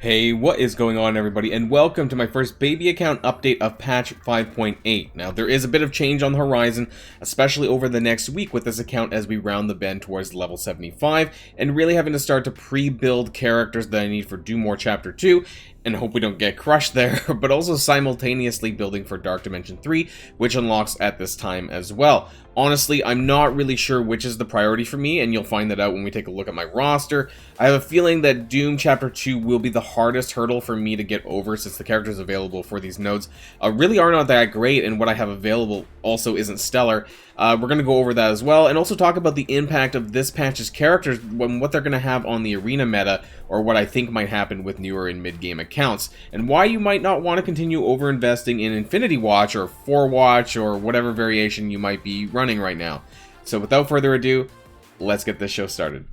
Hey, what is going on, everybody, and welcome to my first baby account update of patch 5.8. Now, there is a bit of change on the horizon, especially over the next week with this account as we round the bend towards level 75, and really having to start to pre-build characters that I need for Doom War Chapter 2, and hope we don't get crushed there, but also simultaneously building for Dark Dimension 3, which unlocks at this time as well. Honestly, I'm not really sure which is the priority for me, and you'll find that out when we take a look at my roster. I have a feeling that Doom Chapter 2 will be the hardest hurdle for me to get over, since the characters available for these nodes really are not that great, and what I have available also isn't stellar. We're going to go over that as well, and also talk about the impact of this patch's characters, what they're going to have on the arena meta, or what I think might happen with newer and mid-game accounts, and why you might not want to continue over-investing in Infinity Watch, or 4-Watch, or whatever variation you might be running right now. So without further ado, let's get this show started.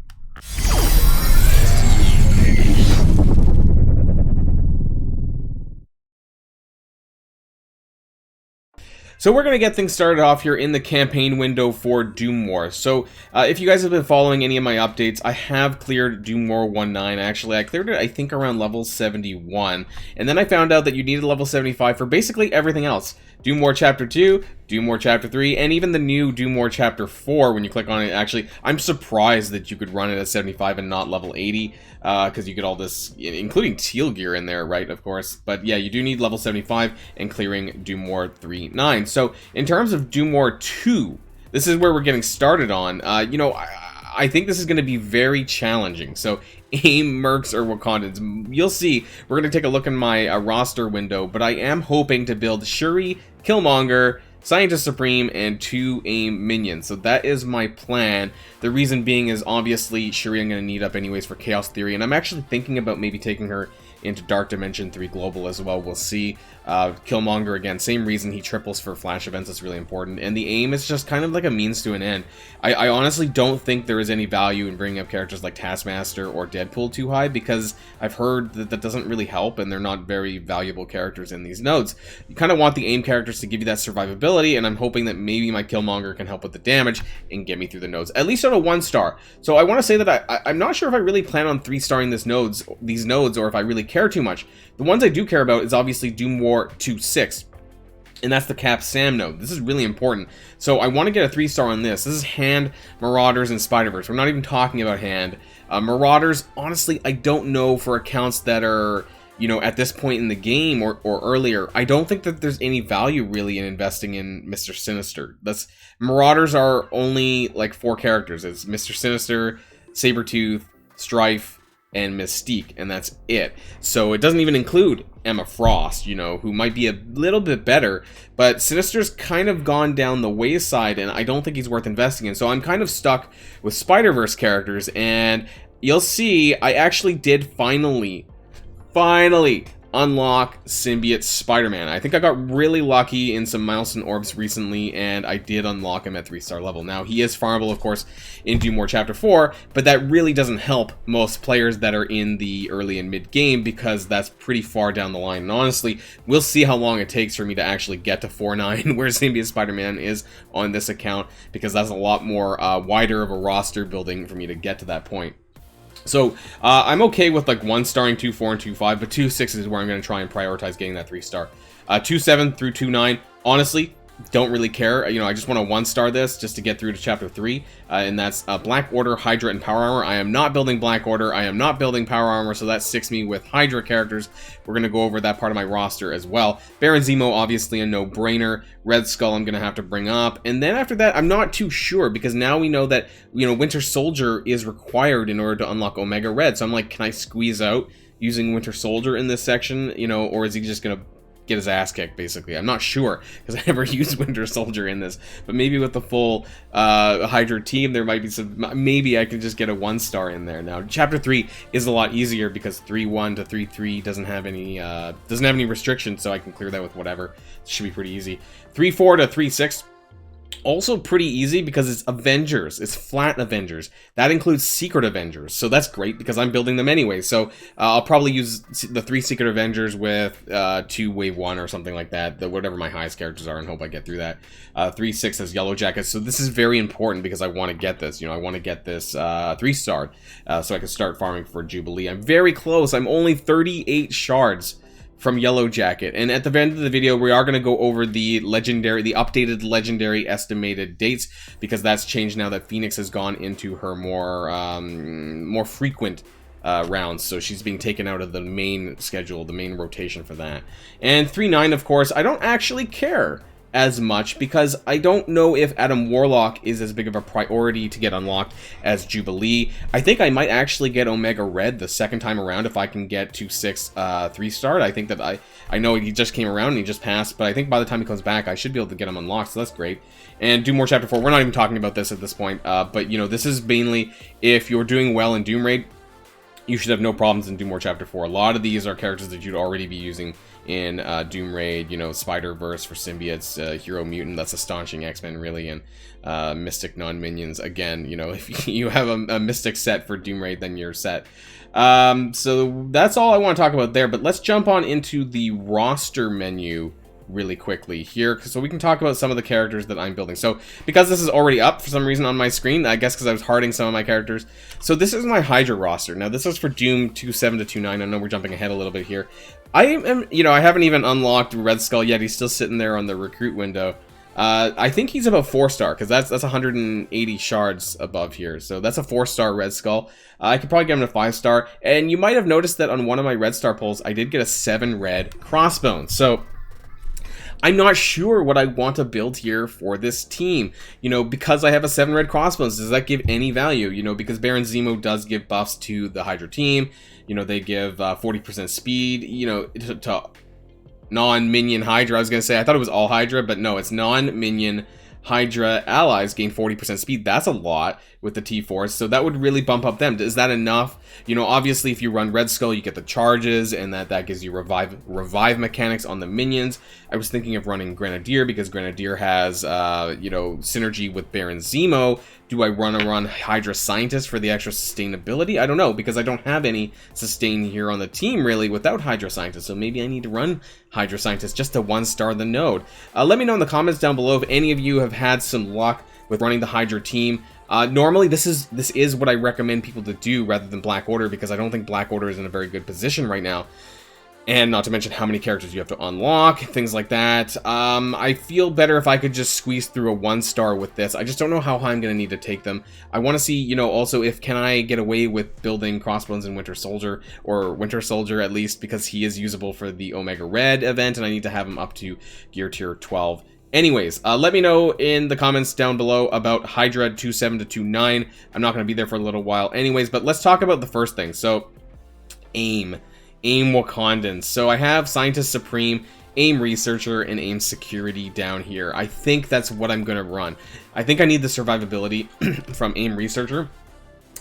So we're going to get things started off here in the campaign window for Doom War. So if you guys have been following any of my updates, I have cleared Doom War 1.9. Actually, I cleared it, I think, around level 71. And then I found out that you needed level 75 for basically everything else. Doom War Chapter 2, Doom War Chapter 3, and even the new Doom War Chapter 4, when you click on it, actually, I'm surprised that you could run it at 75 and not level 80, because you get all this, including teal gear in there, right, of course. But yeah, you do need level 75 and clearing Doom War 3.9. So, in terms of Doom War 2, this is where we're getting started on. I think this is going to be very challenging. So, AIM, Mercs, or Wakandans, you'll see. We're going to take a look in my roster window, but I am hoping to build Shuri, Killmonger, Scientist Supreme, and 2 AIM minions. So that is my plan. The reason being is obviously Shuri I'm going to need up anyways for Chaos Theory, and I'm actually thinking about maybe taking her into Dark Dimension 3 Global as well. We'll see. Killmonger, again, same reason, he triples for flash events. That's really important. And the AIM is just kind of like a means to an end. I honestly don't think there is any value in bringing up characters like Taskmaster or Deadpool too high, because I've heard that that doesn't really help, and they're not very valuable characters in these nodes. You kind of want the AIM characters to give you that survivability, and I'm hoping that maybe my Killmonger can help with the damage and get me through the nodes, at least on a 1-star. So I want to say that I'm not sure if I really plan on 3-starring these nodes, or if I really care too much. The ones I do care about is obviously Doom War 2.6, and that's the Cap Sam node. This is really important. So I want to get a 3-star on this. This is Hand, Marauders, and Spider-Verse. We're not even talking about Hand. Marauders, honestly, I don't know for accounts that are, you know, at this point in the game or earlier. I don't think that there's any value really in investing in Mr. Sinister. Marauders are only like 4 characters. It's Mr. Sinister, Sabretooth, Strife, and Mystique, and that's it. So it doesn't even include Emma Frost, you know, who might be a little bit better, but Sinister's kind of gone down the wayside, and I don't think he's worth investing in. So I'm kind of stuck with Spider-Verse characters, and you'll see I actually did finally unlock Symbiote Spider-Man. I think I got really lucky in some milestone orbs recently, and I did unlock him at 3-star level. Now, he is farmable, of course, in Doom War Chapter 4, but that really doesn't help most players that are in the early and mid-game, because that's pretty far down the line. And honestly, we'll see how long it takes for me to actually get to 4.9, where Symbiote Spider-Man is on this account, because that's a lot more wider of a roster building for me to get to that point. So, I'm okay with like 1-starring 2.4 and 2.5, but 2.6 is where I'm going to try and prioritize getting that 3-star. 2.7 through 2.9, honestly, don't really care. You know, I just want to 1-star this just to get through to Chapter 3, and that's Black Order, Hydra, and Power Armor. I am not building Black Order, I am not building Power Armor, so that sticks me with Hydra characters. We're going to go over that part of my roster as well. Baron Zemo, obviously a no-brainer. Red Skull I'm going to have to bring up, and then after that, I'm not too sure, because now we know that, you know, Winter Soldier is required in order to unlock Omega Red, so I'm like, can I squeeze out using Winter Soldier in this section, you know, or is he just going to get his ass kicked, basically? I'm not sure, because I never used Winter Soldier in this, but maybe with the full Hydra team, there might be some, maybe I could just get a 1-star in there. Now, Chapter 3 is a lot easier, because 3.1 to 3.3 doesn't have any restrictions, so I can clear that with whatever. It should be pretty easy. 3.4 to 3.6, Also pretty easy because it's Avengers. It's flat Avengers. That includes Secret Avengers. So that's great because I'm building them anyway. So I'll probably use the 3 Secret Avengers with 2 Wave 1 or something like that. Whatever my highest characters are, and hope I get through that. 3/6 as Yellow Jackets. So this is very important because I want to get this. You know, I want to get this 3-star so I can start farming for Jubilee. I'm very close. I'm only 38 shards from Yellow Jacket, and at the end of the video we are going to go over the updated legendary estimated dates, because that's changed now that Phoenix has gone into her more frequent rounds, so she's being taken out of the main schedule, the main rotation for that. And 3/9, of course, I don't actually care as much because I don't know if Adam Warlock is as big of a priority to get unlocked as Jubilee. I think I might actually get Omega Red the second time around if I can get to 6 3-star. I think that I know he just came around and he just passed, but I think by the time he comes back I should be able to get him unlocked, so that's great. And Doom War Chapter 4, we're not even talking about this at this point, but you know, this is mainly if you're doing well in Doom Raid, you should have no problems in Doom War Chapter 4. A lot of these are characters that you'd already be using in Doom Raid, you know, Spider-Verse for symbiotes, Hero Mutant, that's astonishing X-Men really, and Mystic non-minions. Again, you know, if you have a Mystic set for Doom Raid, then you're set. So that's all I want to talk about there, but let's jump on into the roster menu really quickly here, so we can talk about some of the characters that I'm building. So because this is already up for some reason on my screen, I guess because I was harding some of my characters. So this is my Hydra roster. Now this is for Doom 2.7 to 2.9. I know we're jumping ahead a little bit here. I am, you know, I haven't even unlocked Red Skull yet. He's still sitting there on the recruit window. I think he's about 4-star, because that's 180 shards above here. So that's a 4-star Red Skull. I could probably get him to 5-star. And you might have noticed that on one of my Red Star pulls, I did get a 7 red Crossbones. So I'm not sure what I want to build here for this team. You know, because I have a 7 red Crossbones, does that give any value? You know, because Baron Zemo does give buffs to the Hydra team. You know, they give 40% speed, you know, to non-minion Hydra. I was going to say, I thought it was all Hydra, but no, it's non-minion Hydra allies gain 40% speed. That's a lot with the T-Force, so that would really bump up them. Is that enough? You know, obviously if you run Red Skull, you get the charges, and that gives you revive mechanics on the minions. I was thinking of running Grenadier, because Grenadier has, you know, synergy with Baron Zemo. Do I run Hydra Scientist for the extra sustainability? I don't know, because I don't have any sustain here on the team, really, without Hydra Scientist, so maybe I need to run Hydra Scientist just to 1-star the node. Let me know in the comments down below if any of you have had some luck with running the Hydra team. Normally, this is what I recommend people to do rather than Black Order, because I don't think Black Order is in a very good position right now. And not to mention how many characters you have to unlock, things like that. I feel better if I could just squeeze through a 1-star with this. I just don't know how high I'm going to need to take them. I want to see, you know, also if can I get away with building Crossbones and Winter Soldier, or Winter Soldier at least, because he is usable for the Omega Red event, and I need to have him up to Gear Tier 12. Anyways, let me know in the comments down below about Hydra 2.7 to 2.9. I'm not going to be there for a little while anyways, but let's talk about the first thing. So, AIM Wakandans. So I have Scientist Supreme, AIM Researcher, and AIM Security down here. I think that's what I'm going to run. I think I need the survivability from AIM Researcher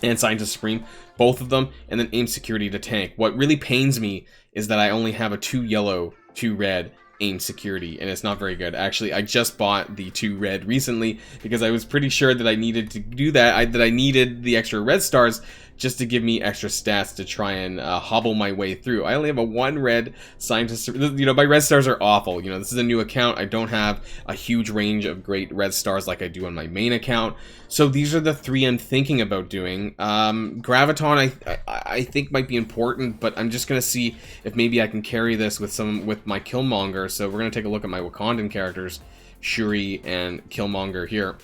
and Scientist Supreme, both of them, and then AIM Security to tank. What really pains me is that I only have a 2 yellow, 2 red AIM Security, and it's not very good. Actually, I just bought the 2 red recently because I was pretty sure that I needed to do that, that I needed the extra red stars just to give me extra stats to try and hobble my way through. I only have a 1 red Scientist. You know, my red stars are awful. You know, this is a new account. I don't have a huge range of great red stars like I do on my main account. So these are the 3 I'm thinking about doing. Graviton, I think might be important, but I'm just gonna see if maybe I can carry this with my Killmonger. So we're gonna take a look at my Wakandan characters, Shuri and Killmonger here.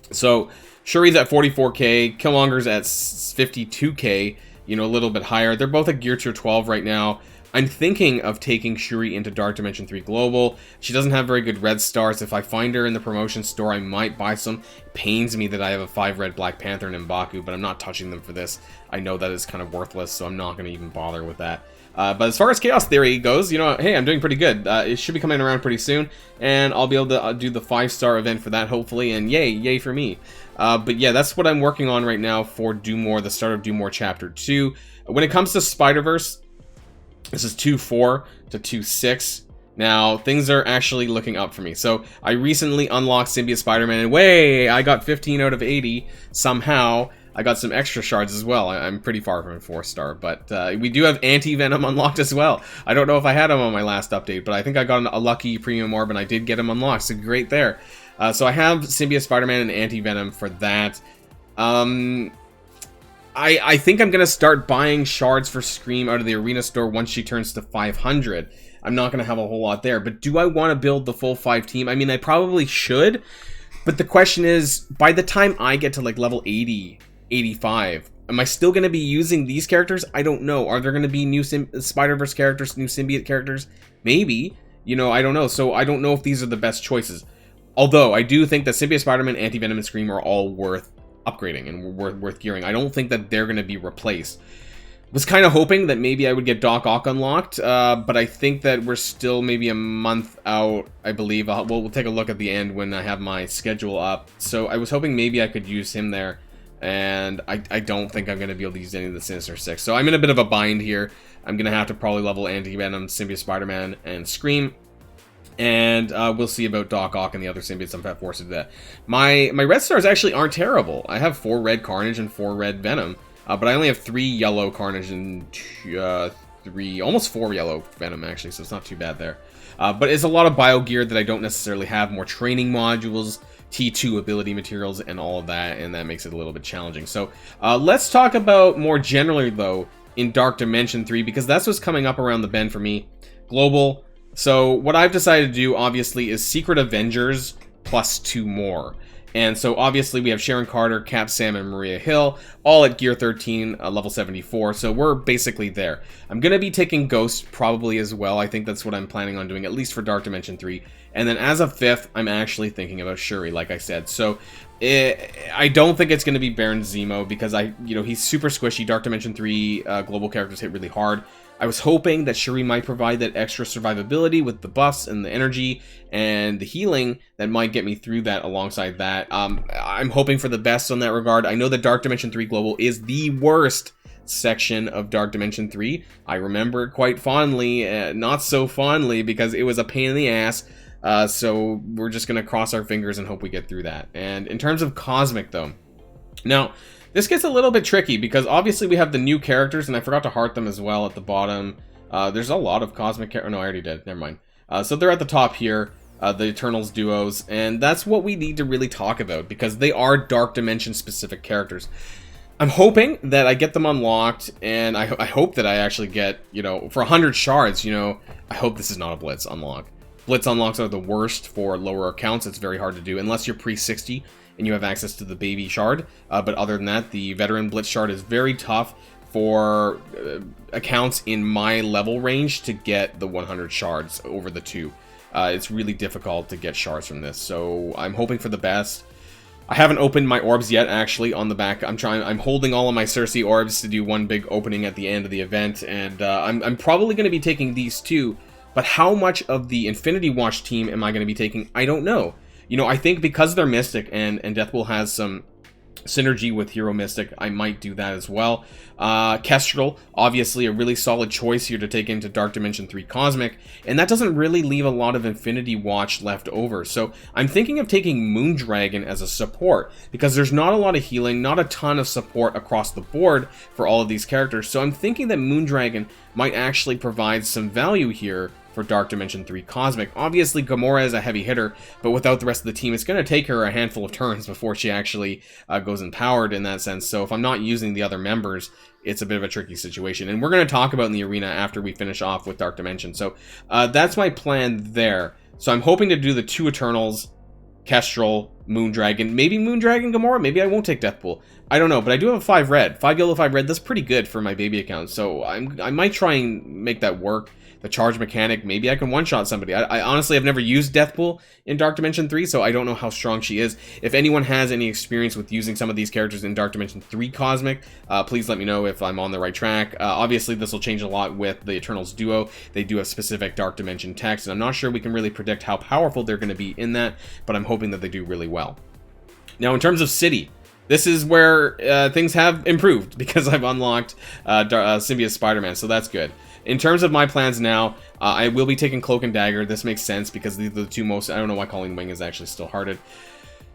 So Shuri's at 44k, Killmonger's at 52k, you know, a little bit higher. They're both at Gear Tier 12 right now. I'm thinking of taking Shuri into Dark Dimension 3 Global. She doesn't have very good red stars. If I find her in the promotion store, I might buy some. It pains me that I have a 5 red Black Panther and M'Baku, but I'm not touching them for this. I know that is kind of worthless, so I'm not going to even bother with that. But as far as Chaos Theory goes, you know, hey, I'm doing pretty good. It should be coming around pretty soon, and I'll be able to do the 5-star event for that, hopefully, and yay for me. But yeah, that's what I'm working on right now for Doom War, the start of Doom War Chapter 2. When it comes to Spider-Verse, this is 2.4 to 2.6. Now, things are actually looking up for me. So, I recently unlocked Symbiote Spider-Man, and way, I got 15 out of 80, somehow. I got some extra shards as well. I'm pretty far from a 4-star, but we do have Anti-Venom unlocked as well. I don't know if I had him on my last update, but I think I got a lucky premium orb, and I did get him unlocked, so great there. So I have Symbiote Spider-Man and Anti-Venom for that. I think I'm going to start buying shards for Scream out of the arena store once she turns to 500. I'm not going to have a whole lot there, but do I want to build the full 5 team? I mean, I probably should, but the question is, by the time I get to like level 80, 85, am I still going to be using these characters? I don't know. Are there going to be new Spider-Verse characters, new symbiote characters? Maybe. You know, I don't know. So I don't know if these are the best choices. Although, I do think that Symbiote Spider-Man, Anti-Venom, and Scream are all worth upgrading and worth gearing. I don't think that they're going to be replaced. Was kind of hoping that maybe I would get Doc Ock unlocked, but I think that we're still maybe a month out, I believe. We'll take a look at the end when I have my schedule up. So I was hoping maybe I could use him there, and I don't think I'm going to be able to use any of the Sinister Six. So I'm in a bit of a bind here. I'm going to have to probably level Anti-Venom, Symbiote Spider-Man, and Scream. And we'll see about Doc Ock and the other symbiotes I'm forced to do that. My red stars actually aren't terrible. I have 4 red Carnage and 4 red Venom. But I only have 3 yellow Carnage and 3, almost 4 yellow Venom, actually, so it's not too bad there. But it's a lot of bio gear that I don't necessarily have, more training modules, T2 ability materials, and all of that, and that makes it a little bit challenging. So let's talk about more generally, though, in Dark Dimension 3, because that's what's coming up around the bend for me. Global. So what I've decided to do, obviously, is Secret Avengers plus 2 more. And so, obviously, we have Sharon Carter, Cap Sam, and Maria Hill, all at Gear 13, level 74, so we're basically there. I'm going to be taking Ghost probably as well. I think that's what I'm planning on doing, at least for Dark Dimension 3. And then as a 5th, I'm actually thinking about Shuri, like I said. So, I don't think it's going to be Baron Zemo, because he's super squishy. Dark Dimension 3 global characters hit really hard. I was hoping that Shuri might provide that extra survivability with the buffs and the energy and the healing that might get me through that alongside that. I'm hoping for the best on that regard. I know that Dark Dimension 3 Global is the worst section of Dark Dimension 3. I remember it quite fondly, not so fondly, because it was a pain in the ass. So we're just going to cross our fingers and hope we get through that. And in terms of Cosmic, though, now, this gets a little bit tricky because obviously we have the new characters, and I forgot to heart them as well at the bottom. There's a lot of Cosmic characters. No, I already did. Never mind. So they're at the top here, the Eternals duos, and that's what we need to really talk about because they are Dark Dimension specific characters. I'm hoping that I get them unlocked, and I hope that I actually get, for 100 shards, I hope this is not a Blitz unlock. Blitz unlocks are the worst for lower accounts. It's very hard to do unless you're pre-60 and you have access to the baby shard. But other than that, the veteran Blitz shard is very tough for accounts in my level range to get the 100 shards over the 2. It's really difficult to get shards from this, so I'm hoping for the best. I haven't opened my orbs yet, actually, on the back. I'm holding all of my Cersei orbs to do one big opening at the end of the event, and I'm probably going to be taking these too. But how much of the Infinity Watch team am I going to be taking? I don't know. I think because they're Mystic and Deathpool has some synergy with Hero Mystic, I might do that as well. Kestrel, obviously a really solid choice here to take into Dark Dimension 3 Cosmic, and that doesn't really leave a lot of Infinity Watch left over. So I'm thinking of taking Moondragon as a support, because there's not a lot of healing, not a ton of support across the board for all of these characters. So I'm thinking that Moondragon might actually provide some value here for Dark Dimension 3 Cosmic. Obviously, Gamora is a heavy hitter, but without the rest of the team, it's going to take her a handful of turns before she actually goes empowered in that sense. So if I'm not using the other members, it's a bit of a tricky situation. And we're going to talk about in the arena after we finish off with Dark Dimension. So that's my plan there. So I'm hoping to do the 2 Eternals, Kestrel, Moondragon, maybe Moondragon, Gamora, maybe I won't take Deathpool. I don't know, but I do have a 5 red. 5 yellow, 5 red, that's pretty good for my baby account. So I might try and make that work. The charge mechanic, maybe I can one-shot somebody. I honestly have never used Deathpool in Dark Dimension 3, so I don't know how strong she is. If anyone has any experience with using some of these characters in Dark Dimension 3 Cosmic, please let me know if I'm on the right track. Obviously, this will change a lot with the Eternals duo. They do have specific Dark Dimension text, and I'm not sure we can really predict how powerful they're going to be in that, but I'm hoping that they do really well. Now, in terms of City, this is where things have improved because I've unlocked Symbiote Spider-Man, so that's good. In terms of my plans now, I will be taking Cloak and Dagger. This makes sense because these are the two most... I don't know why calling Wing is actually still hearted.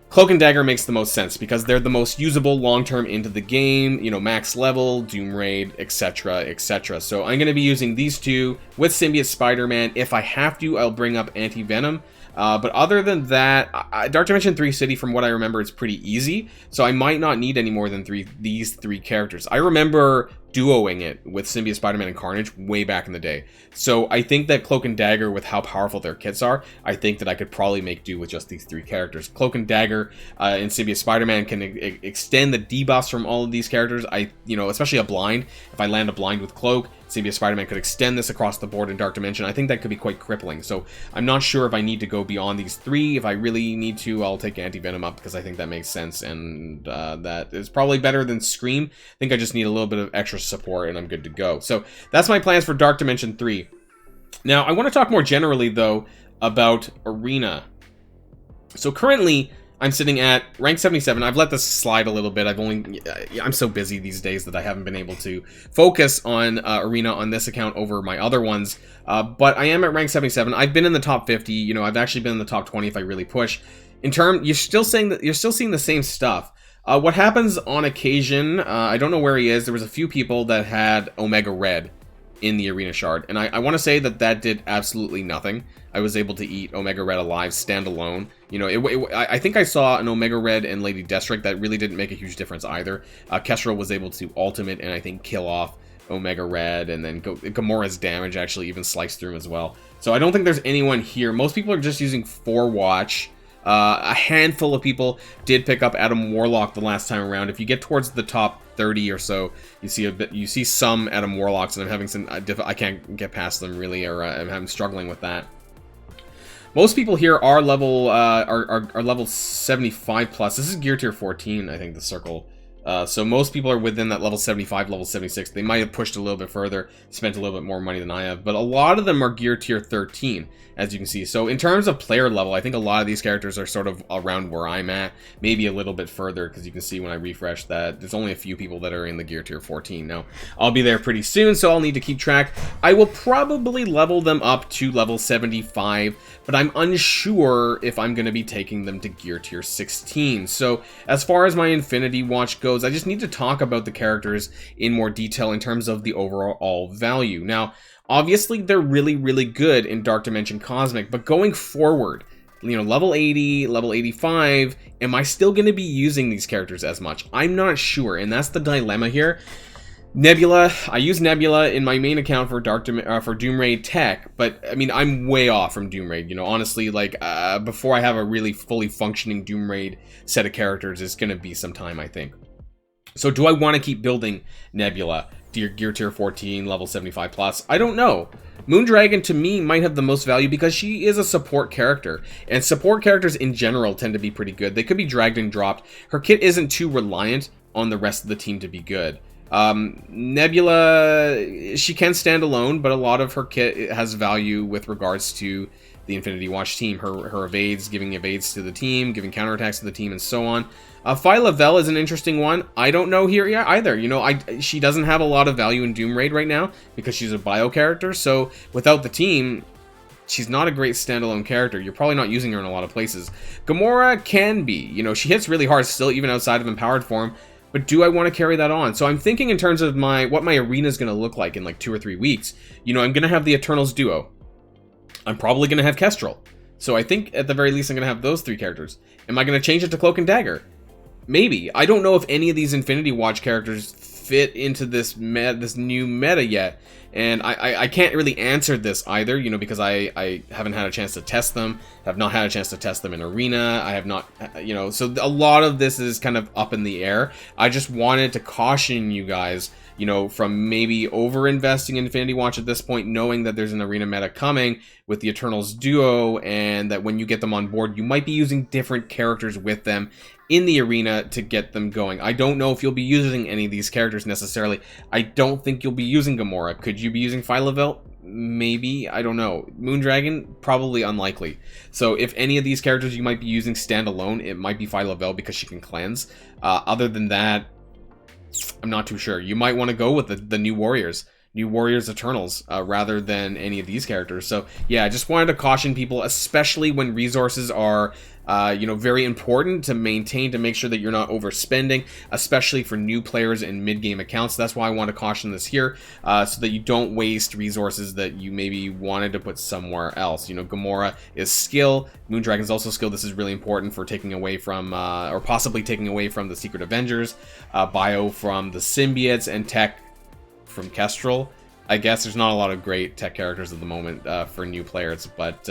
Cloak and Dagger makes the most sense because they're the most usable long-term into the game, you know, max level, Doom Raid, etc, etc. So I'm going to be using these two with Symbiote Spider-Man. If I have to, I'll bring up Anti-Venom. But other than that, Dark Dimension 3 City, from what I remember, is pretty easy. So I might not need any more than these three characters. I remember duoing it with Symbiote Spider-Man and Carnage way back in the day. So I think that Cloak and Dagger, with how powerful their kits are, I think that I could probably make do with just these three characters. Cloak and Dagger and Symbiote Spider-Man can extend the debuffs from all of these characters. You know, especially a blind. If I land a blind with Cloak, Symbiote Spider-Man could extend this across the board in Dark Dimension. I think that could be quite crippling. So I'm not sure if I need to go beyond these three. If I really need to, I'll take Anti-Venom up because I think that makes sense. And that is probably better than Scream. I think I just need a little bit of extra support and I'm good to go. So that's my plans for Dark Dimension 3. Now, I want to talk more generally, though, about Arena. So currently, I'm sitting at rank 77. I've let this slide a little bit. I'm so busy these days that I haven't been able to focus on Arena on this account over my other ones. But I am at rank 77. I've been in the top 50. You know, I've actually been in the top 20 if I really push. You're still seeing the same stuff. What happens on occasion, I don't know where he is. There was a few people that had Omega Red in the Arena Shard, and I want to say that did absolutely nothing. I was able to eat Omega Red alive, standalone. You know, I think I saw an Omega Red and Lady Deathstrike that really didn't make a huge difference either. Kestrel was able to ultimate and I think kill off Omega Red, and then Gamora's damage actually even sliced through him as well. So I don't think there's anyone here. Most people are just using 4-watch. A handful of people did pick up Adam Warlock the last time around. If you get towards the top 30 or so, you see some Adam Warlocks, and I'm having some I can't get past them really, or I'm struggling with that. Most people here are level are level 75 plus. This is gear tier 14, I think, the circle. So most people are within that level 75, level 76. They might have pushed a little bit further, spent a little bit more money than I have, but a lot of them are gear tier 13, as you can see. So in terms of player level, I think a lot of these characters are sort of around where I'm at, maybe a little bit further, because you can see when I refresh that there's only a few people that are in the gear tier 14. Now, I'll be there pretty soon, so I'll need to keep track. I will probably level them up to level 75, but I'm unsure if I'm going to be taking them to gear tier 16. So as far as my Infinity Watch goes, I just need to talk about the characters in more detail in terms of the overall value. Now, obviously, they're really, really good in Dark Dimension Cosmic, but going forward, you know, level 80, level 85, am I still going to be using these characters as much? I'm not sure, and that's the dilemma here. Nebula, I use Nebula in my main account for for Doom Raid tech, but I mean, I'm way off from Doom Raid. You know, honestly, like before I have a really fully functioning Doom Raid set of characters, it's going to be some time, I think. So do I want to keep building Nebula, gear tier 14, level 75 plus? I don't know. Moondragon, to me, might have the most value because she is a support character. And support characters in general tend to be pretty good. They could be dragged and dropped. Her kit isn't too reliant on the rest of the team to be good. Nebula, she can stand alone, but a lot of her kit has value with regards to the Infinity Watch team. Her evades, giving evades to the team, giving counterattacks to the team, and so on. Phyla-Vell is an interesting one. I don't know here yet either. You know, she doesn't have a lot of value in Doom Raid right now because she's a bio character, so without the team, she's not a great standalone character. You're probably not using her in a lot of places. Gamora can be. You know, she hits really hard still, even outside of empowered form. But do I want to carry that on? So I'm thinking in terms of what my arena is going to look like in like 2 or 3 weeks. You know, I'm going to have the Eternals duo. I'm probably going to have Kestrel. So I think at the very least I'm going to have those 3 characters. Am I going to change it to Cloak and Dagger? Maybe. I don't know if any of these Infinity Watch characters fit into this new meta yet. And I can't really answer this either, you know, because I haven't had a chance to test them. Have not had a chance to test them in Arena. I have not, you know, so a lot of this is kind of up in the air. I just wanted to caution you guys, you know, from maybe over-investing in Infinity Watch at this point, knowing that there's an Arena meta coming with the Eternals duo, and that when you get them on board, you might be using different characters with them in the arena to get them going. I don't know if you'll be using any of these characters necessarily. I don't think you'll be using Gamora. Could you be using Phyla-Vell? maybe, I don't know. Moondragon, probably unlikely. So if any of these characters you might be using standalone, it might be Phyla-Vell because she can cleanse. Other than that, I'm not too sure. You might want to go with the New Warriors. New Warriors Eternals, rather than any of these characters. So yeah, I just wanted to caution people, especially when resources are, you know, very important to maintain, to make sure that you're not overspending, especially for new players in mid-game accounts. That's why I want to caution this here, so that you don't waste resources that you maybe wanted to put somewhere else. You know, Gamora is skill, Moondragon's also skill. This is really important for taking away from, or possibly taking away from the Secret Avengers, Bio from the Symbiotes, and Tech from Kestrel. I guess there's not a lot of great tech characters at the moment for new players, but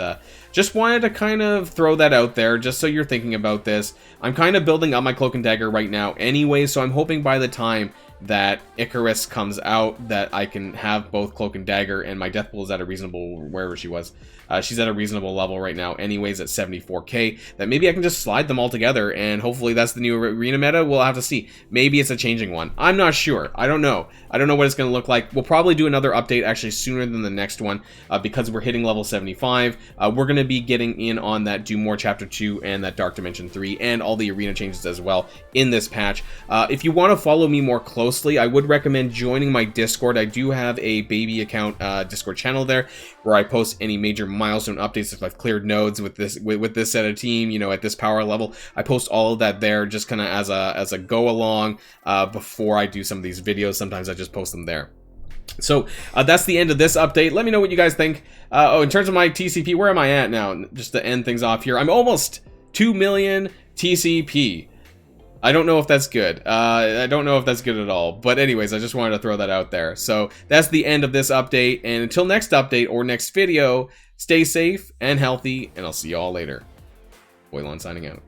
just wanted to kind of throw that out there, just so you're thinking about this. I'm kind of building up my Cloak and Dagger right now anyway, so I'm hoping by the time that Icarus comes out that I can have both Cloak and Dagger, and my Deathpool is at a reasonable, wherever she was. She's at a reasonable level right now anyways at 74k, that maybe I can just slide them all together, and hopefully that's the new arena meta. We'll have to see. Maybe it's a changing one. I'm not sure. I don't know. I don't know what it's going to look like. We'll probably do another update actually sooner than the next one, because we're hitting level 75. We're going to be getting in on that Do More Chapter 2 and that Dark Dimension 3 and all the arena changes as well in this patch. If you want to follow me more closely, I would recommend joining my Discord. I do have a baby account Discord channel there where I post any major milestone updates. If I've cleared nodes with this set of team, you know, at this power level, I post all of that there, just kind of as a go along before I do some of these videos. Sometimes I just post them there. So that's the end of this update. Let me know what you guys think. Oh, in terms of my TCP, where am I at now? Just to end things off here, I'm almost 2 million TCP. I don't know if that's good. I don't know if that's good at all. But anyways, I just wanted to throw that out there. So that's the end of this update. And until next update or next video, stay safe and healthy, and I'll see you all later. Boilon signing out.